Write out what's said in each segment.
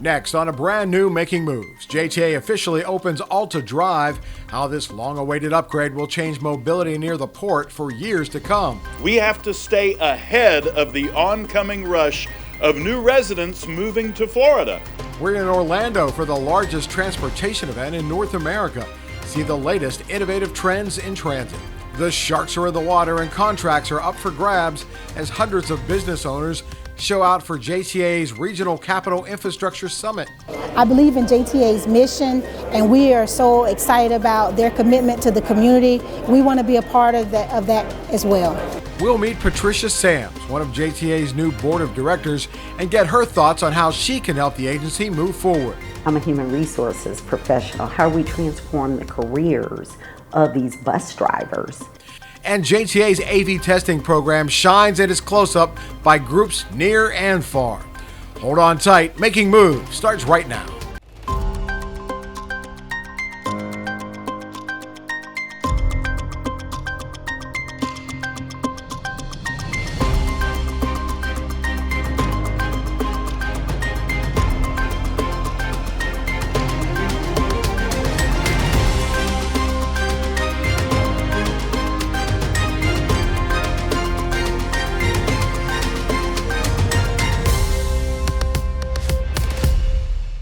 Next, on a brand new Making Moves, JTA officially opens APTA Drive, how this long-awaited upgrade will change mobility near the port for years to come. We have to stay ahead of the oncoming rush of new residents moving to Florida. We're in Orlando for the largest transportation event in North America. See the latest innovative trends in transit. The sharks are in the water and contracts are up for grabs as hundreds of business owners show out for JTA's Regional Capital Infrastructure Summit. I believe in JTA's mission, and we are so excited about their commitment to the community. We want to be a part of that as well. We'll meet Patricia Sams, one of JTA's new board of directors, and get her thoughts on how she can help the agency move forward. I'm a human resources professional. How we transform the careers of these bus drivers. And JTA's AV testing program shines in its close-up by groups near and far. Hold on tight. Making Moves starts right now.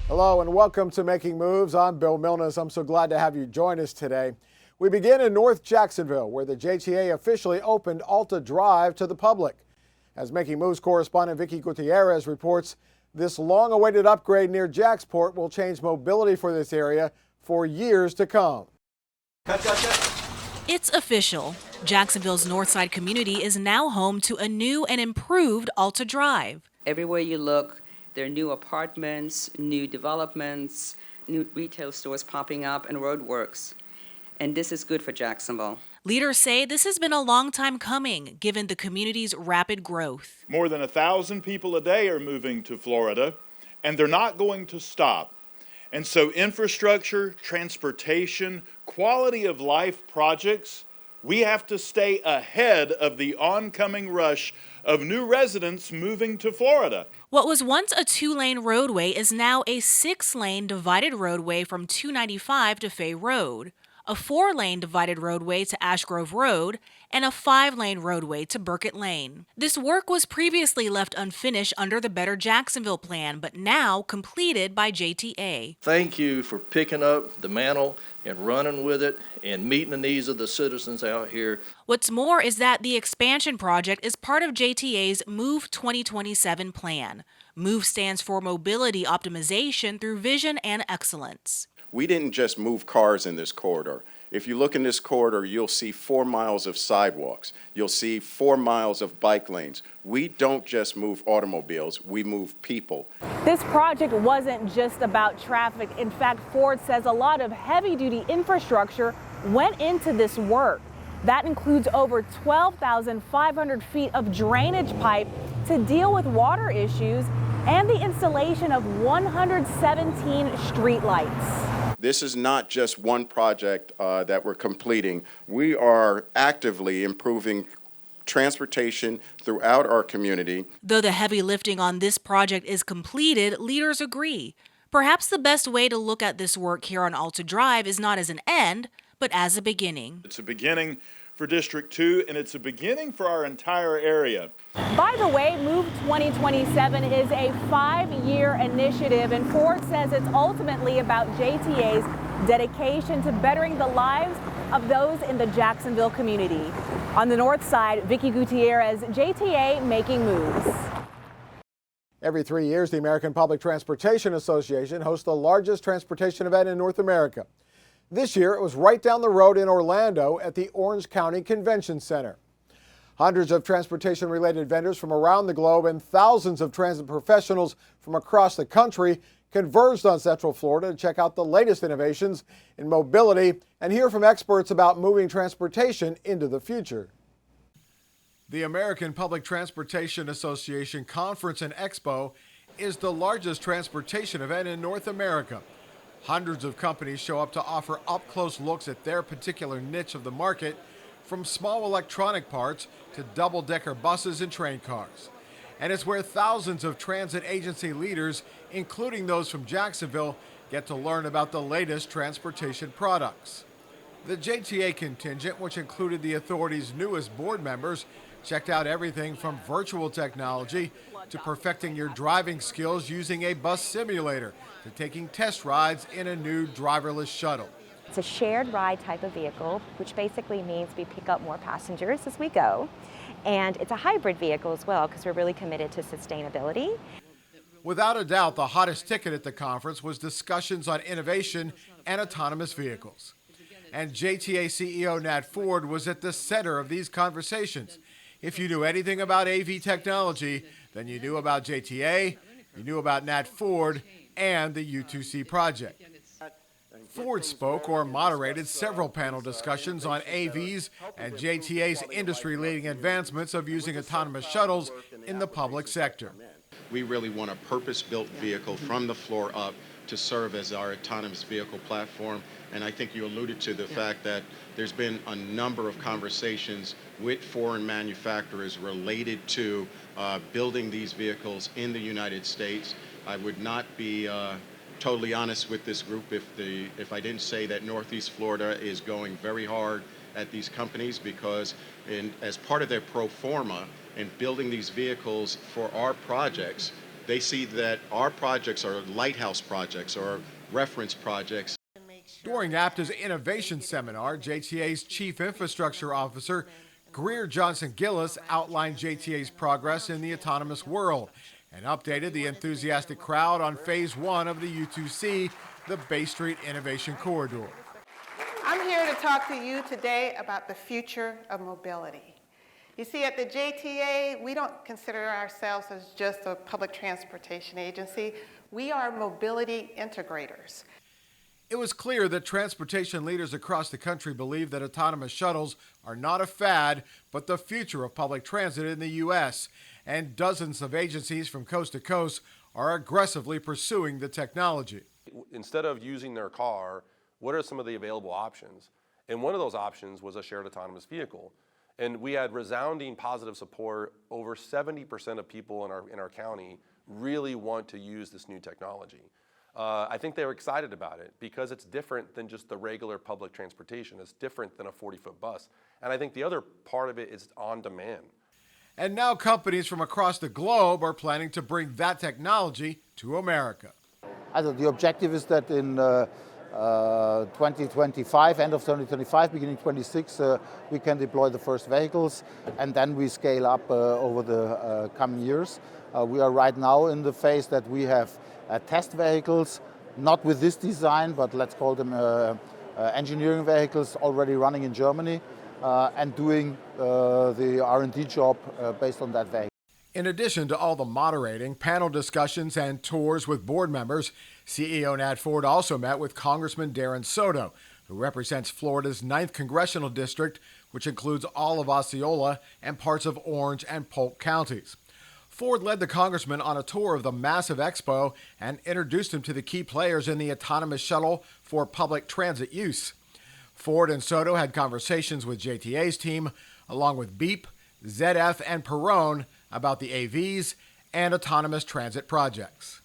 Hello and welcome to Making Moves. I'm Bill Milnes. I'm so glad to have you join us today. We begin in North Jacksonville, where the JTA officially opened APTA Drive to the public. As Making Moves correspondent Vicky Gutierrez reports, this long-awaited upgrade near Jacksport will change mobility for this area for years to come. It's official. Jacksonville's Northside community is now home to a new and improved APTA Drive. Everywhere you look, there are new apartments, new developments, new retail stores popping up, and roadworks. And this is good for Jacksonville. Leaders say this has been a long time coming, given the community's rapid growth. More than 1,000 people a day are moving to Florida, and they're not going to stop. And so infrastructure, transportation, quality of life projects, we have to stay ahead of the oncoming rush of new residents moving to Florida. What was once a 2-lane roadway is now a 6-lane divided roadway from 295 to Fay Road, a 4-lane divided roadway to Ash Grove Road, and a 5-lane roadway to Burkett Lane. This work was previously left unfinished under the Better Jacksonville plan, but now completed by JTA. Thank you for picking up the mantle and running with it and meeting the needs of the citizens out here. What's more is that the expansion project is part of JTA's Move 2027 plan. MOVE stands for Mobility Optimization through Vision and Excellence. We didn't just move cars in this corridor. If you look in this corridor, you'll see 4 miles of sidewalks. You'll see 4 miles of bike lanes. We don't just move automobiles, we move people. This project wasn't just about traffic. In fact, Ford says a lot of heavy-duty infrastructure went into this work. That includes over 12,500 feet of drainage pipe to deal with water issues and the installation of 117 streetlights. This is not just one project that we're completing. We are actively improving transportation throughout our community. Though the heavy lifting on this project is completed, leaders agree. Perhaps the best way to look at this work here on APTA Drive is not as an end, but as a beginning. It's a beginning for District 2, and it's a beginning for our entire area. By the way, Move 2027 is a 5-year initiative, and Ford says it's ultimately about JTA's dedication to bettering the lives of those in the Jacksonville community. On the north side, Vicky Gutierrez, JTA Making Moves. Every 3 years, the American Public Transportation Association hosts the largest transportation event in North America. This year, it was right down the road in Orlando at the Orange County Convention Center. Hundreds of transportation-related vendors from around the globe and thousands of transit professionals from across the country converged on Central Florida to check out the latest innovations in mobility and hear from experts about moving transportation into the future. The American Public Transportation Association Conference and Expo is the largest transportation event in North America. Hundreds of companies show up to offer up-close looks at their particular niche of the market, from small electronic parts to double-decker buses and train cars. And it's where thousands of transit agency leaders including those from Jacksonville, get to learn about the latest transportation products. The JTA contingent, which included the authority's newest board members, checked out everything from virtual technology to perfecting your driving skills using a bus simulator to taking test rides in a new driverless shuttle. It's a shared ride type of vehicle, which basically means we pick up more passengers as we go. And it's a hybrid vehicle as well, because we're really committed to sustainability. Without a doubt, the hottest ticket at the conference was discussions on innovation and autonomous vehicles. And JTA CEO Nat Ford was at the center of these conversations. If you knew anything about AV technology, then you knew about JTA, you knew about Nat Ford, and the U2C project. Ford spoke or moderated several panel discussions on AVs and JTA's industry-leading advancements of using autonomous shuttles in the public sector. We really want a purpose-built vehicle from the floor up to serve as our autonomous vehicle platform. And I think you alluded to the fact that there's been a number of conversations with foreign manufacturers related to building these vehicles in the United States. I would not be totally honest with this group if I didn't say that Northeast Florida is going very hard at these companies, because as part of their pro forma in building these vehicles for our projects, they see that our projects are lighthouse projects or reference projects. During APTA's Innovation Seminar, JTA's Chief Infrastructure Officer, Greer Johnson-Gillis, outlined JTA's progress in the autonomous world and updated the enthusiastic crowd on Phase 1 of the U2C, the Bay Street Innovation Corridor. I'm here to talk to you today about the future of mobility. You see, at the JTA, we don't consider ourselves as just a public transportation agency. We are mobility integrators. It was clear that transportation leaders across the country believe that autonomous shuttles are not a fad, but the future of public transit in the U.S., and dozens of agencies from coast to coast are aggressively pursuing the technology. Instead of using their car, what are some of the available options? And one of those options was a shared autonomous vehicle. And we had resounding positive support. Over 70% of people in our county really want to use this new technology. I think they were excited about it because it's different than just the regular public transportation. It's different than a 40-foot bus. And I think the other part of it is on demand. And now companies from across the globe are planning to bring that technology to America. The objective is that in 2025, end of 2025, beginning 26, we can deploy the first vehicles, and then we scale up over the coming years. We are right now in the phase that we have test vehicles, not with this design, but let's call them engineering vehicles already running in Germany and doing the R&D job based on that vehicle. In addition to all the moderating, panel discussions, and tours with board members, CEO Nat Ford also met with Congressman Darren Soto, who represents Florida's 9th Congressional District, which includes all of Osceola and parts of Orange and Polk counties. Ford led the congressman on a tour of the massive expo and introduced him to the key players in the autonomous shuttle for public transit use. Ford and Soto had conversations with JTA's team, along with Beep, ZF, and Perrone, about the AVs and autonomous transit projects.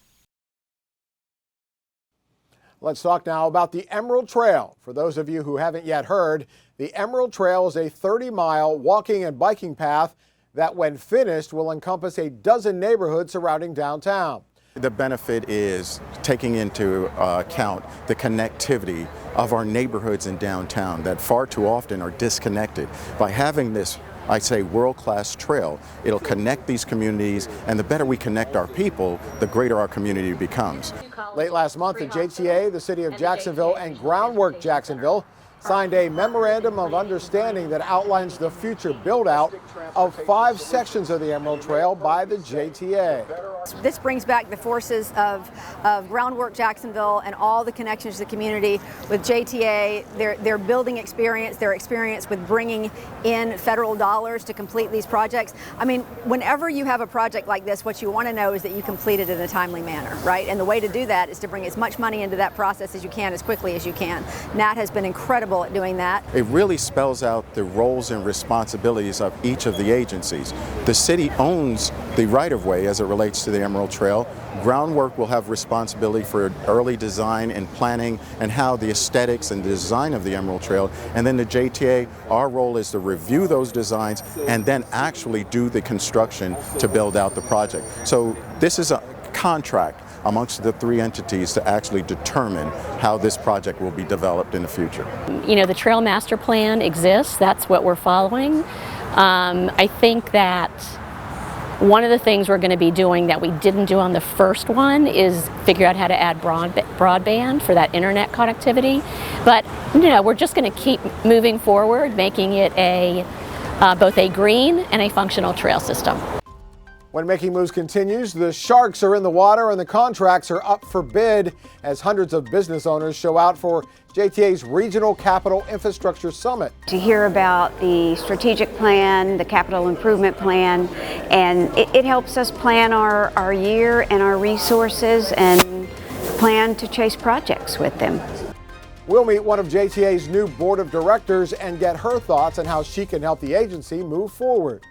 Let's talk now about the Emerald Trail. For those of you who haven't yet heard, the Emerald Trail is a 30-mile walking and biking path that, when finished, will encompass a dozen neighborhoods surrounding downtown. The benefit is taking into account the connectivity of our neighborhoods in downtown that far too often are disconnected. By having this, I say, world-class trail, it'll connect these communities, and the better we connect our people, the greater our community becomes. Late last month, the JTA, the City of Jacksonville, and Groundwork Jacksonville signed a memorandum of understanding that outlines the future build-out of 5 sections of the Emerald Trail by the JTA. This brings back the forces of Groundwork Jacksonville and all the connections to the community with JTA, their building experience, their experience with bringing in federal dollars to complete these projects. I mean, whenever you have a project like this, what you want to know is that you complete it in a timely manner, right? And the way to do that is to bring as much money into that process as you can, as quickly as you can. Nat has been incredible at doing that. It really spells out the roles and responsibilities of each of the agencies. The city owns the right-of-way as it relates to the Emerald Trail. Groundwork will have responsibility for early design and planning and how the aesthetics and design of the Emerald Trail. And then the JTA, our role is to review those designs and then actually do the construction to build out the project. So this is a contract amongst the three entities to actually determine how this project will be developed in the future. You know, the Trail Master Plan exists. That's what we're following. I think that one of the things we're going to be doing that we didn't do on the first one is figure out how to add broadband for that internet connectivity. But you know, we're just going to keep moving forward, making it both a green and a functional trail system. When Making Moves continues, the sharks are in the water and the contracts are up for bid as hundreds of business owners show out for JTA's Regional Capital Infrastructure Summit. To hear about the strategic plan, the capital improvement plan, and it helps us plan our year and our resources and plan to chase projects with them. We'll meet one of JTA's new board of directors and get her thoughts on how she can help the agency move forward.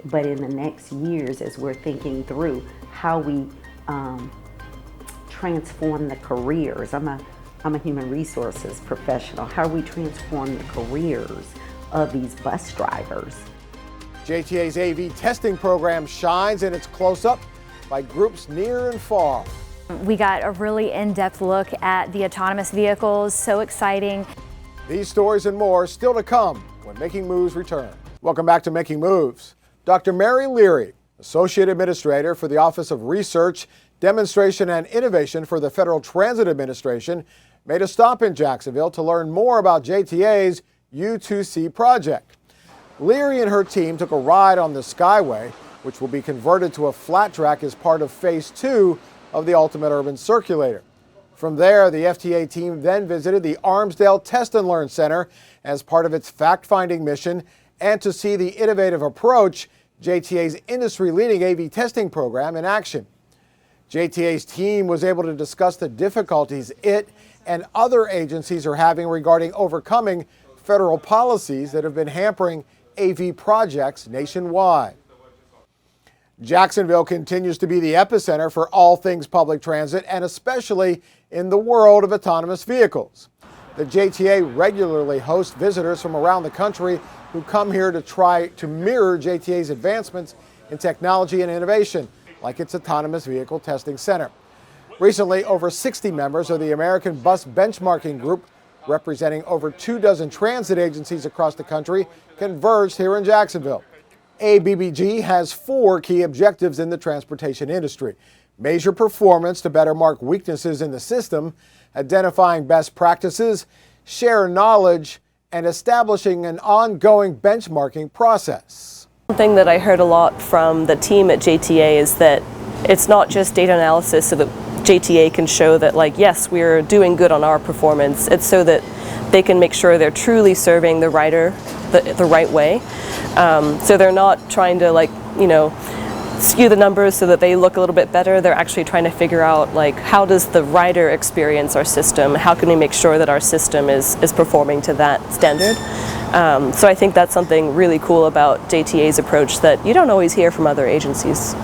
But in the next years, as we're thinking through how we transform the careers, I'm a human resources professional, how we transform the careers of these bus drivers. JTA's AV testing program shines in its close-up by groups near and far. We got a really in-depth look at the autonomous vehicles, so exciting. These stories and more still to come when Making Moves return. Welcome back to Making Moves. Dr. Mary Leary, Associate Administrator for the Office of Research, Demonstration and Innovation for the Federal Transit Administration, made a stop in Jacksonville to learn more about JTA's U2C project. Leary and her team took a ride on the Skyway, which will be converted to a flat track as part of Phase 2 of the Ultimate Urban Circulator. From there, the FTA team then visited the Armsdale Test and Learn Center as part of its fact-finding mission and to see the innovative approach, JTA's industry-leading AV testing program, in action. JTA's team was able to discuss the difficulties it and other agencies are having regarding overcoming federal policies that have been hampering AV projects nationwide. Jacksonville continues to be the epicenter for all things public transit, and especially in the world of autonomous vehicles. The JTA regularly hosts visitors from around the country who come here to try to mirror JTA's advancements in technology and innovation, like its Autonomous Vehicle Testing Center. Recently, over 60 members of the American Bus Benchmarking Group, representing over 24 transit agencies across the country, converged here in Jacksonville. ABBG has 4 key objectives in the transportation industry: measure performance to better mark weaknesses in the system, identifying best practices, share knowledge, and establishing an ongoing benchmarking process. One thing that I heard a lot from the team at JTA is that it's not just data analysis so that JTA can show that, like, yes, we're doing good on our performance. It's so that they can make sure they're truly serving the rider the right way. So they're not trying to, like, you know, skew the numbers so that they look a little bit better. They're actually trying to figure out, like, how does the rider experience our system? How can we make sure that our system is performing to that standard? So I think that's something really cool about JTA's approach that you don't always hear from other agencies.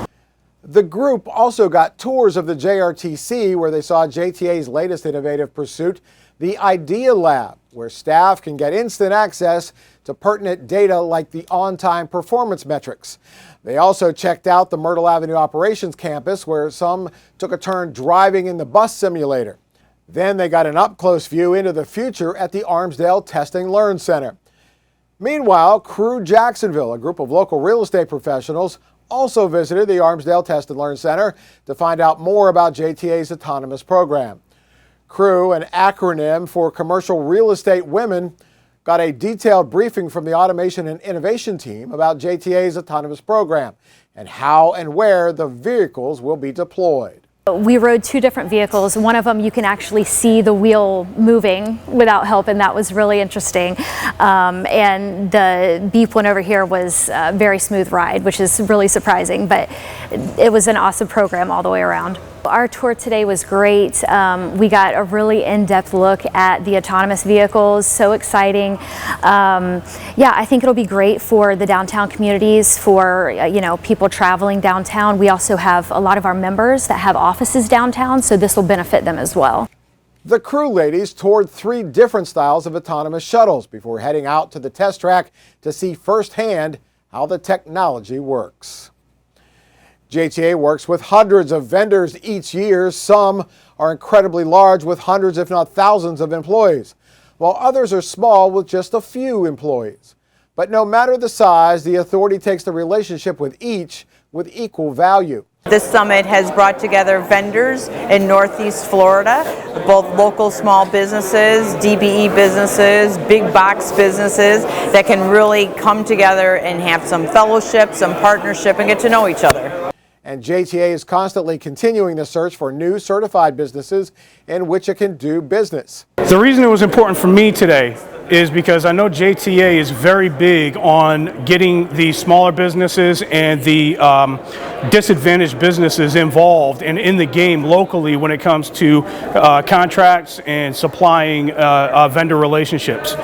The group also got tours of the JRTC, where they saw JTA's latest innovative pursuit, the Idea Lab, where staff can get instant access to pertinent data like the on-time performance metrics. They also checked out the Myrtle Avenue Operations Campus, where some took a turn driving in the bus simulator. Then they got an up-close view into the future at the Armsdale Test and Learn Center. Meanwhile, Crew Jacksonville, a group of local real estate professionals, also visited the Armsdale Test and Learn Center to find out more about JTA's autonomous program. Crew, an acronym for Commercial Real Estate Women, got a detailed briefing from the Automation and Innovation team about JTA's autonomous program and how and where the vehicles will be deployed. We rode 2 different vehicles. One of them you can actually see the wheel moving without help, and that was really interesting. And the beep one over here was a very smooth ride, which is really surprising, but it was an awesome program all the way around. Our tour today was great. We got a really in-depth look at the autonomous vehicles, so exciting. Yeah, I think it'll be great for the downtown communities, for people traveling downtown. We also have a lot of our members that have offices downtown, so this will benefit them as well. The crew ladies toured 3 different styles of autonomous shuttles before heading out to the test track to see firsthand how the technology works. JTA works with hundreds of vendors each year. Some are incredibly large with hundreds if not thousands of employees, while others are small with just a few employees. But no matter the size, the authority takes the relationship with each with equal value. This summit has brought together vendors in Northeast Florida, both local small businesses, DBE businesses, big box businesses that can really come together and have some fellowship, some partnership, and get to know each other. And JTA is constantly continuing the search for new certified businesses in which it can do business. The reason it was important for me today is because I know JTA is very big on getting the smaller businesses and the disadvantaged businesses involved and in the game locally when it comes to contracts and supplying vendor relationships.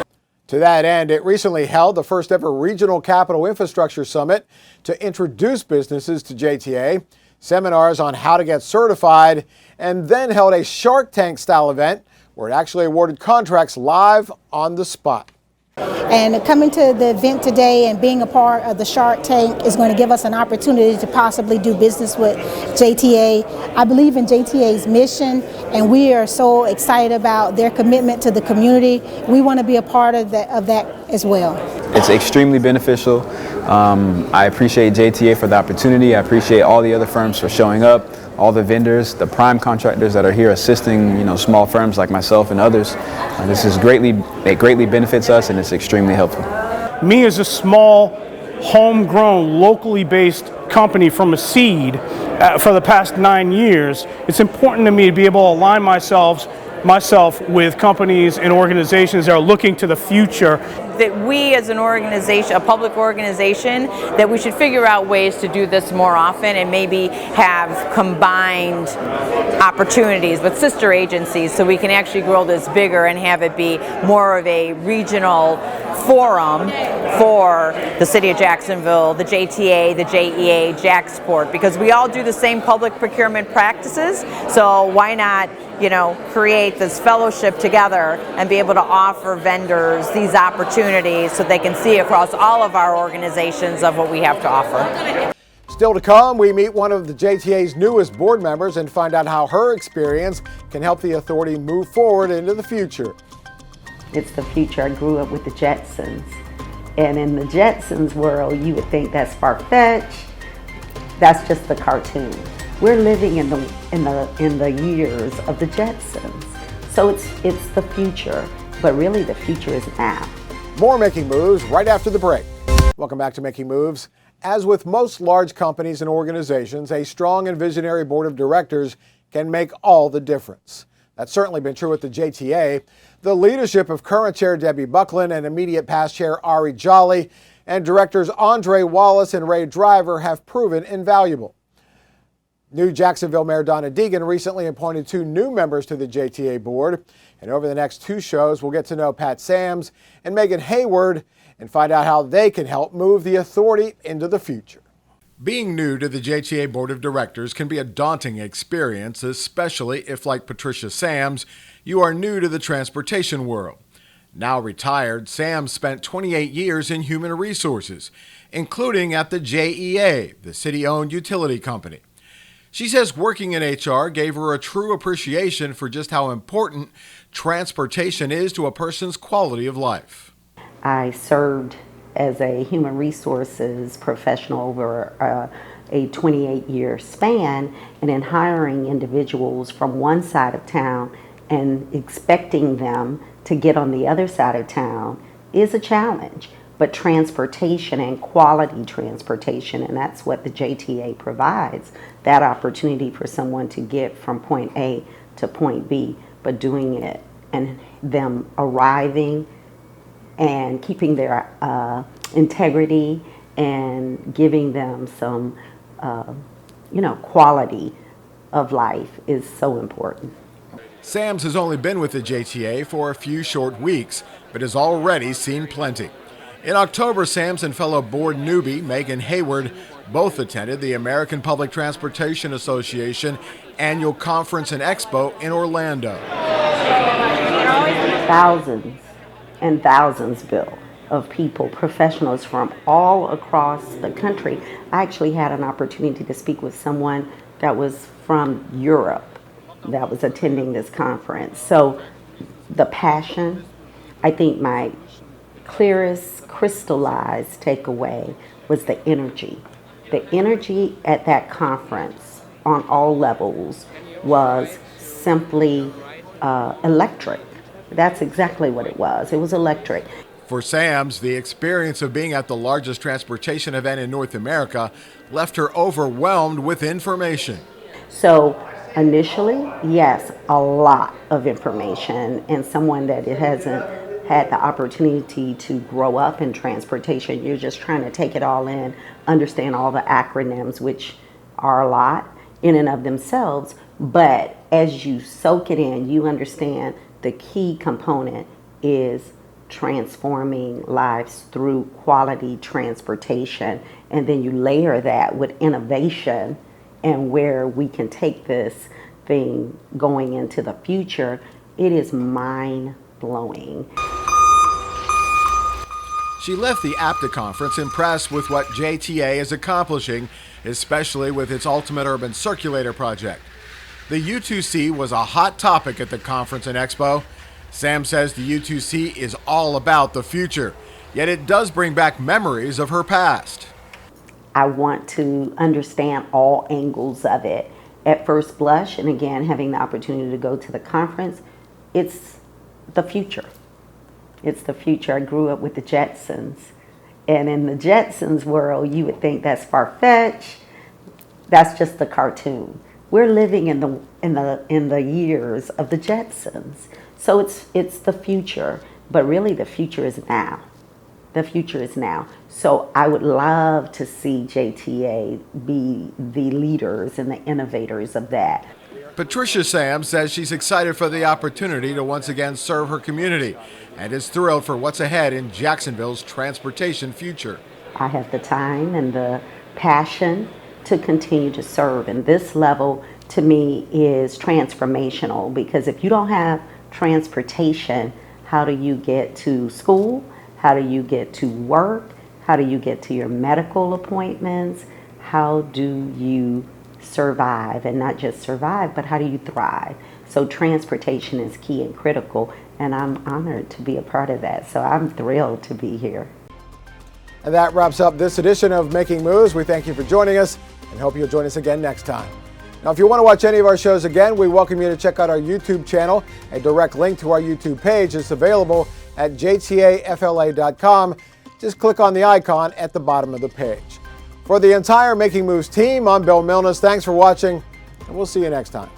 To that end, it recently held the first ever Regional Capital Infrastructure Summit to introduce businesses to JTA, seminars on how to get certified, and then held a Shark Tank style event where it actually awarded contracts live on the spot. And coming to the event today and being a part of the Shark Tank is going to give us an opportunity to possibly do business with JTA. I believe in JTA's mission, and we are so excited about their commitment to the community. We want to be a part of that as well. It's extremely beneficial. I appreciate JTA for the opportunity. I appreciate all the other firms for showing up, all the vendors, the prime contractors that are here assisting, small firms like myself and others. It greatly benefits us, and it's extremely helpful. Me as a small, homegrown, locally based company from a seed for the past 9 years, it's important to me to be able to align myself with companies and organizations that are looking to the future. That we as an organization, a public organization, that we should figure out ways to do this more often and maybe have combined opportunities with sister agencies so we can actually grow this bigger and have it be more of a regional forum for the City of Jacksonville, the JTA, the JEA, JAXPort, because we all do the same public procurement practices, so why not create this fellowship together and be able to offer vendors these opportunities so they can see across all of our organizations of what we have to offer. Still to come, we meet one of the JTA's newest board members and find out how her experience can help the authority move forward into the future. It's the future. I grew up with the Jetsons. And in the Jetsons world, you would think that's far-fetched. That's just the cartoon. We're living in the years of the Jetsons. So it's the future, but really the future is now. More Making Moves right after the break. Welcome back to Making Moves. As with most large companies and organizations, a strong and visionary board of directors can make all the difference. That's certainly been true at the JTA. The leadership of current chair Debbie Buckland and immediate past chair Ari Jolly and directors Andre Wallace and Ray Driver have proven invaluable. New Jacksonville Mayor Donna Deegan recently appointed 2 new members to the JTA board. And over the next 2 shows, we'll get to know Pat Sams and Megan Hayward and find out how they can help move the authority into the future. Being new to the JTA Board of Directors can be a daunting experience, especially if, like Patricia Sams, you are new to the transportation world. Now retired, Sams spent 28 years in human resources, including at the JEA, the city-owned utility company. She says working in HR gave her a true appreciation for just how important transportation is to a person's quality of life. I served as a human resources professional over a 28-year span, and in hiring individuals from one side of town and expecting them to get on the other side of town is a challenge. But transportation and quality transportation, and that's what the JTA provides, that opportunity for someone to get from point A to point B, but doing it and them arriving and keeping their integrity and giving them some, quality of life is so important. Sams has only been with the JTA for a few short weeks, but has already seen plenty. In October, Sams and fellow board newbie Megan Hayward both attended the American Public Transportation Association annual conference and expo in Orlando. Thousands and thousands, Bill, of people, professionals from all across the country. I actually had an opportunity to speak with someone that was from Europe that was attending this conference. So the passion, I think my clearest crystallized takeaway was the energy. The energy at that conference on all levels was simply electric. That's exactly what it was. It was electric. For Sams, the experience of being at the largest transportation event in North America left her overwhelmed with information. So initially, yes, a lot of information, and someone that it hasn't had the opportunity to grow up in transportation, you're just trying to take it all in, understand all the acronyms, which are a lot in and of themselves, but as you soak it in, you understand the key component is transforming lives through quality transportation, and then you layer that with innovation and where we can take this thing going into the future. It is mind-blowing. She left the APTA Conference impressed with what JTA is accomplishing, especially with its Ultimate Urban Circulator project. The U2C was a hot topic at the conference and expo. Sam says the U2C is all about the future, yet it does bring back memories of her past. I want to understand all angles of it. At first blush, and again, having the opportunity to go to the conference, it's the future. It's the future. I grew up with the Jetsons. And in the Jetsons world, you would think that's far-fetched. That's just the cartoon. We're living in the years of the Jetsons. So it's the future, but really the future is now. The future is now. So I would love to see JTA be the leaders and the innovators of that. Patricia Sam says she's excited for the opportunity to once again serve her community and is thrilled for what's ahead in Jacksonville's transportation future. I have the time and the passion to continue to serve, and this level to me is transformational, because if you don't have transportation, how do you get to school? How do you get to work? How do you get to your medical appointments? How do you survive, and not just survive, but how do you thrive? So transportation is key and critical, and I'm honored to be a part of that. So I'm thrilled to be here. And that wraps up this edition of Making Moves. We thank you for joining us and hope you'll join us again next time. Now, if you want to watch any of our shows again, we welcome you to check out our YouTube channel. A direct link to our YouTube page is available at JTAFLA.com. Just click on the icon at the bottom of the page. For the entire Making Moves team, I'm Bill Milnes. Thanks for watching, and we'll see you next time.